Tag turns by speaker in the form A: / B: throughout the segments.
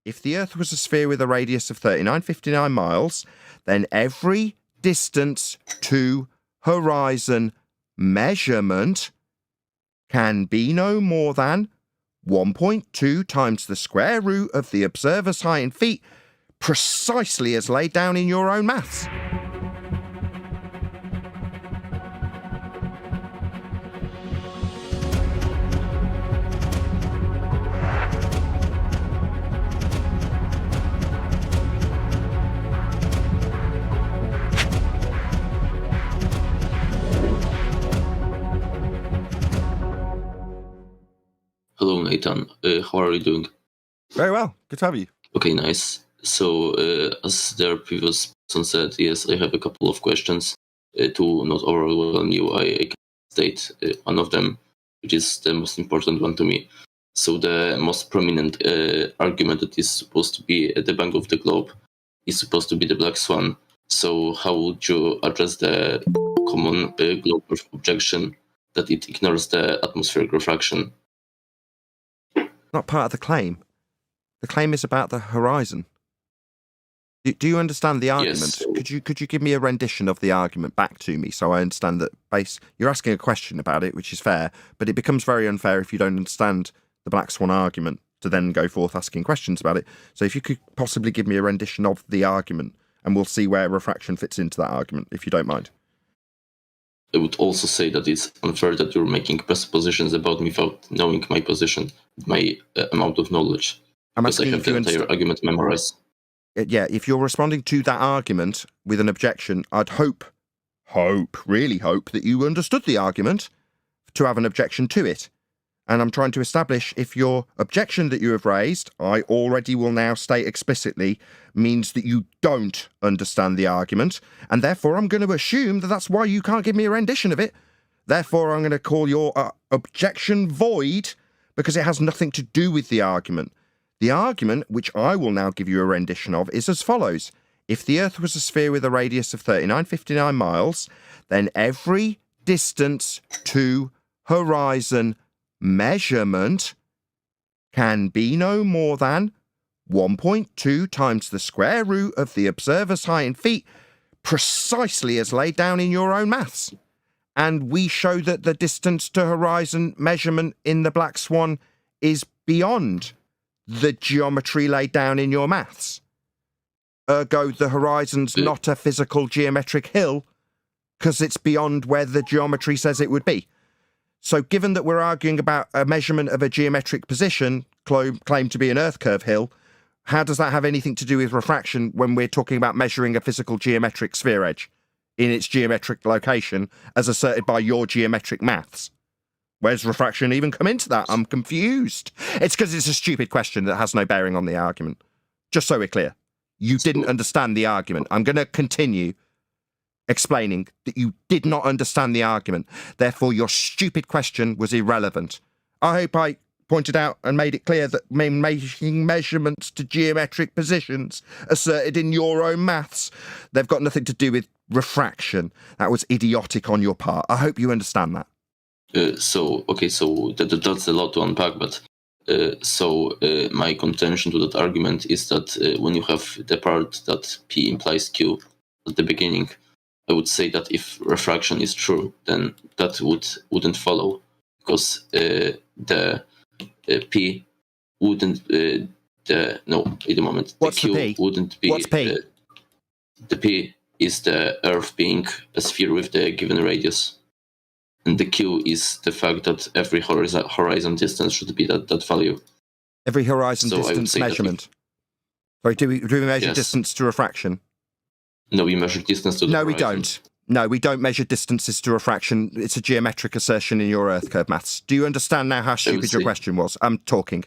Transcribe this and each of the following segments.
A: if the Earth was a sphere with a radius of 3959 miles, then every distance to horizon measurement can be no more than 1.2 times the square root of the observer's height in feet, precisely as laid down in your own maths.
B: Hello, Nathan. How are you doing?
A: Very well. Good to have you.
B: Okay, nice. So, as the previous person said, yes, I have a couple of questions. To not overwhelm you, I can state one of them, which is the most important one to me. So, the most prominent argument that is supposed to be at the back of the globe is supposed to be the black swan. So, how would you address the common globe objection that it ignores the atmospheric refraction?
A: Not part of the claim. The claim is about the horizon. Do you understand the argument?
B: Yes.
A: Could you give me a rendition of the argument back to me so I understand that you're asking a question about it, which is fair, but it becomes very unfair if you don't understand the black swan argument to then go forth asking questions about it. So if you could possibly give me a rendition of the argument, and we'll see where refraction fits into that argument, if you don't mind.
B: I would also say that it's unfair that you're making presuppositions about me without knowing my position, my amount of knowledge. Because I have the entire argument memorized.
A: Yeah, if you're responding to that argument with an objection, I'd really hope that you understood the argument to have an objection to it. And I'm trying to establish if your objection that you have raised, I already will now state explicitly, means that you don't understand the argument, and therefore I'm going to assume that that's why you can't give me a rendition of it. Therefore, I'm going to call your objection void, because it has nothing to do with the argument. The argument, which I will now give you a rendition of, is as follows. If the Earth was a sphere with a radius of 3959 miles, then every distance to horizon measurement can be no more than 1.2 times the square root of the observer's height in feet, precisely as laid down in your own maths. And we show that the distance to horizon measurement in the black swan is beyond the geometry laid down in your maths. Ergo, the horizon's not a physical geometric hill, because it's beyond where the geometry says it would be. So given that we're arguing about a measurement of a geometric position claimed to be an Earth curve hill, how does that have anything to do with refraction when we're talking about measuring a physical geometric sphere edge in its geometric location as asserted by your geometric maths? Where's refraction even come into that? I'm confused. It's because it's a stupid question that has no bearing on the argument. Just so we're clear. You didn't understand the argument. I'm going to continue explaining that you did not understand the argument. Therefore, your stupid question was irrelevant. I hope I pointed out and made it clear that making measurements to geometric positions asserted in your own maths, they've got nothing to do with refraction. That was idiotic on your part. I hope you understand that.
B: So that's a lot to unpack, but my contention to that argument is that when you have the part that P implies Q at the beginning, I would say that if refraction is true, then that wouldn't follow, because the P wouldn't wait a moment.
A: What's
B: the Q
A: the P?
B: Wouldn't be.
A: What's P?
B: The P is the Earth being a sphere with the given radius, and the Q is the fact that every horizon distance should be that value.
A: Every horizon distance measurement. Sorry, do we measure distance to refraction?
B: No, we measure distance to the horizon.
A: We don't. No, we don't measure distances to refraction. It's a geometric assertion in your Earth curve maths. Do you understand now how stupid your question was? I'm talking.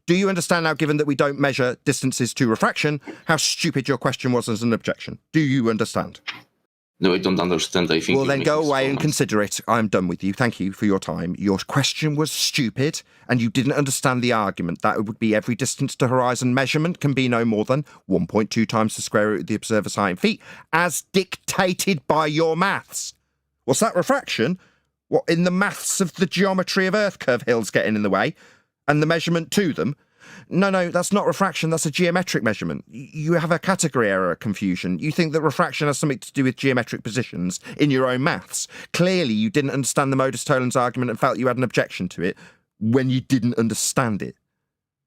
A: Do you understand now, given that we don't measure distances to refraction, how stupid your question was as an objection? Do you understand?
B: No, I don't understand. I think.
A: Well, then go away and consider it. I'm done with you. Thank you for your time. Your question was stupid, and you didn't understand the argument. That would be every distance to horizon measurement can be no more than 1.2 times the square root of the observer's height in feet, as dictated by your maths. What's that, refraction? What, in the maths of the geometry of Earth curve hills getting in the way, and the measurement to them? No, that's not refraction, that's a geometric measurement. You have a category error confusion. You think that refraction has something to do with geometric positions in your own maths. Clearly, you didn't understand the modus tollens argument and felt you had an objection to it when you didn't understand it.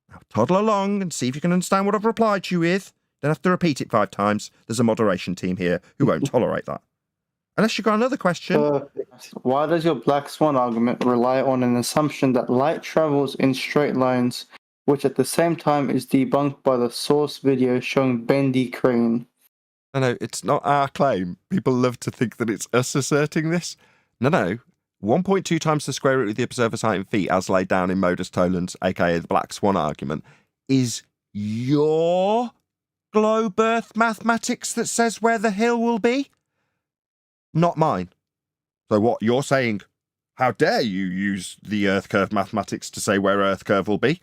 A: Now, toddle along and see if you can understand what I've replied to you with. Don't have to repeat it 5 times. There's a moderation team here who won't tolerate that. Unless you've got another question.
C: Why does your black swan argument rely on an assumption that light travels in straight lines, which at the same time is debunked by the source video showing bendy crane?
A: No, it's not our claim. People love to think that it's us asserting this. No. 1.2 times the square root of the observer's height in feet, as laid down in modus tollens, aka the black swan argument, is your globe earth mathematics that says where the hill will be, not mine. So what, you're saying, how dare you use the earth curve mathematics to say where earth curve will be?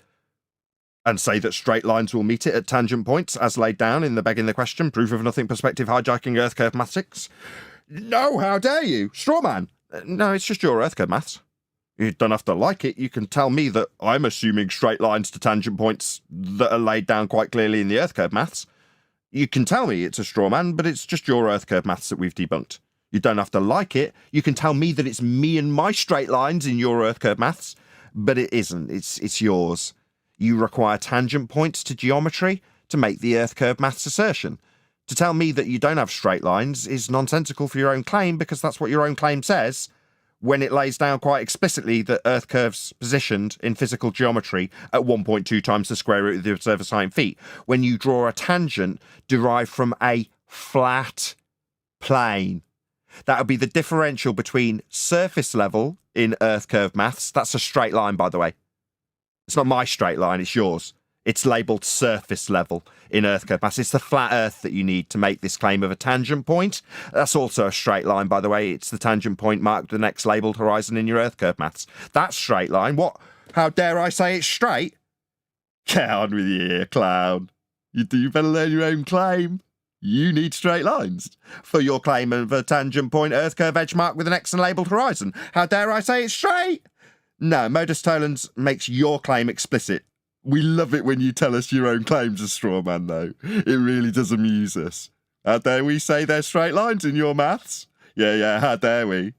A: And say that straight lines will meet it at tangent points, as laid down in the begging the question, proof of nothing perspective hijacking earth curve mathematics? No, how dare you? Straw man. No, it's just your earth curve maths. You don't have to like it. You can tell me that I'm assuming straight lines to tangent points that are laid down quite clearly in the earth curve maths. You can tell me it's a straw man, but it's just your earth curve maths that we've debunked. You don't have to like it. You can tell me that it's me and my straight lines in your earth curve maths, but it isn't. It's yours. You require tangent points to geometry to make the earth curve maths assertion. To tell me that you don't have straight lines is nonsensical for your own claim, because that's what your own claim says when it lays down quite explicitly that earth curves positioned in physical geometry at 1.2 times the square root of the observer's height in feet, when you draw a tangent derived from a flat plane. That would be the differential between surface level in earth curve maths. That's a straight line, by the way. It's not my straight line, it's yours. It's labelled surface level in earth curve maths. It's the flat earth that you need to make this claim of a tangent point. That's also a straight line, by the way. It's the tangent point marked with the next labelled horizon in your earth curve maths. That straight line, what? How dare I say it's straight? Get on with you here, clown. You better learn your own claim. You need straight lines for your claim of a tangent point earth curve edge marked with an X and labelled horizon. How dare I say it's straight? No, modus tollens makes your claim explicit. We love it when you tell us your own claims as straw man, though. It really does amuse us. How dare we say there's straight lines in your maths? Yeah, how dare we?